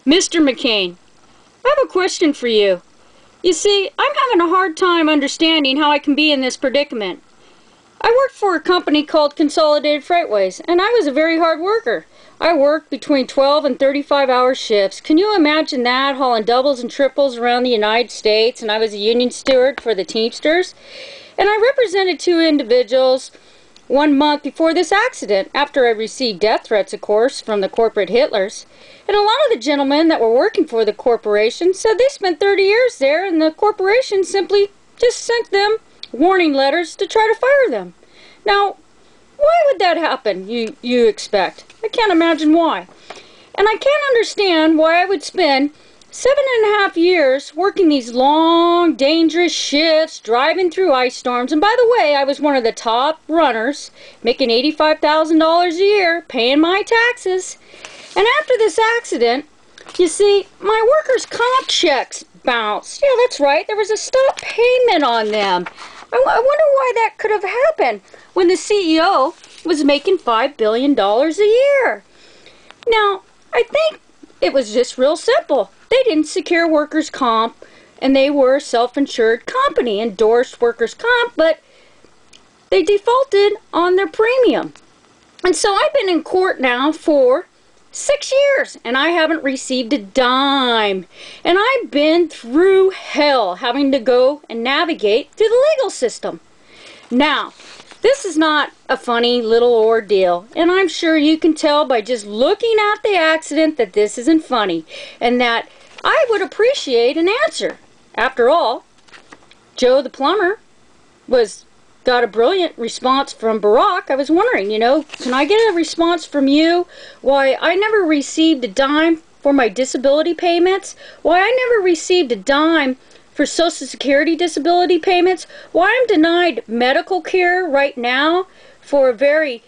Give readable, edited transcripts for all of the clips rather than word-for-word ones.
Mr. McCain, I have a question for you. You see, I'm having a hard time understanding how I can be in this predicament. I worked for a company called Consolidated Freightways, and I was a very hard worker. I worked between 12 and 35-hour shifts. Can you imagine that, hauling doubles and triples around the United States? And I was a union steward for the Teamsters. And I represented two individuals 1 month before this accident, after I received death threats, of course, from the corporate Hitlers. And a lot of the gentlemen that were working for the corporation said they spent 30 years there, and the corporation simply just sent them warning letters to try to fire them. Now, why would that happen, you expect? I can't imagine why. And I can't understand why I would spend 7.5 years working these long, dangerous shifts, driving through ice storms. And by the way, I was one of the top runners, making $85,000 a year, paying my taxes. And after this accident, you see, my workers' comp checks bounced. Yeah, that's right. There was a stop payment on them. I wonder why that could have happened when the CEO was making $5 billion a year. Now, I think it was just real simple. They didn't secure workers' comp, and they were a self-insured company, endorsed workers' comp, but they defaulted on their premium. And so I've been in court now for 6 years, and I haven't received a dime. And I've been through hell having to go and navigate through the legal system. Now, this is not a funny little ordeal, and I'm sure you can tell by just looking at the accident that this isn't funny, and that I would appreciate an answer. After all, Joe the plumber got a brilliant response from Barack. I was wondering, can I get a response from you why I never received a dime for my disability payments? Why I never received a dime for Social Security disability payments? Why I'm denied medical care right now for a very,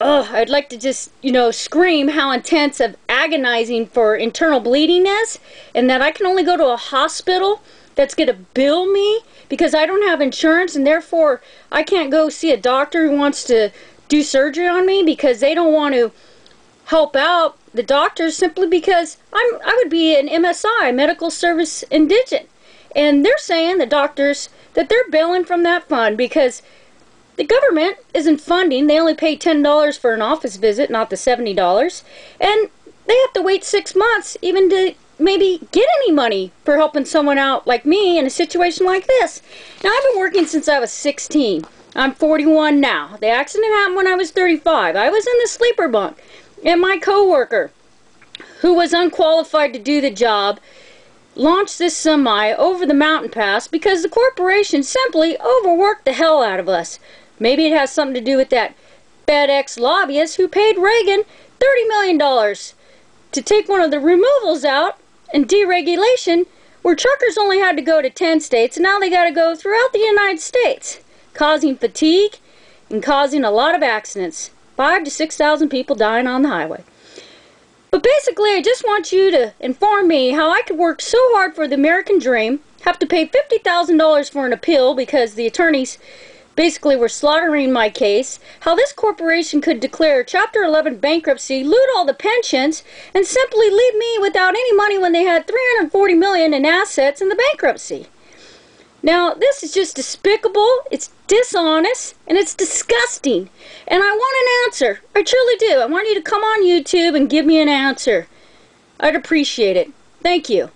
I'd like to just, scream how intense of agonizing for internal bleeding is, and that I can only go to a hospital that's going to bill me because I don't have insurance, and therefore I can't go see a doctor who wants to do surgery on me because they don't want to help out the doctors simply because I would be an MSI, medical service indigent. And they're saying, the doctors, that they're bailing from that fund because the government isn't funding. They only pay $10 for an office visit, not the $70. And they have to wait 6 months even to maybe get any money for helping someone out like me in a situation like this. Now, I've been working since I was 16. I'm 41 now. The accident happened when I was 35. I was in the sleeper bunk, and my coworker, who was unqualified to do the job, launched this semi over the mountain pass because the corporation simply overworked the hell out of us. Maybe it has something to do with that FedEx lobbyist who paid Reagan $30 million to take one of the removals out and deregulation, where truckers only had to go to 10 states, and now they got to go throughout the United States, causing fatigue and causing a lot of accidents. 5,000 to 6,000 people dying on the highway. But basically, I just want you to inform me how I could work so hard for the American dream, have to pay $50,000 for an appeal because the attorneys basically were slaughtering my case, how this corporation could declare Chapter 11 bankruptcy, loot all the pensions, and simply leave me without any money when they had $340 million in assets in the bankruptcy. Now, this is just despicable, it's dishonest, and it's disgusting. And I want an answer. I truly do. I want you to come on YouTube and give me an answer. I'd appreciate it. Thank you.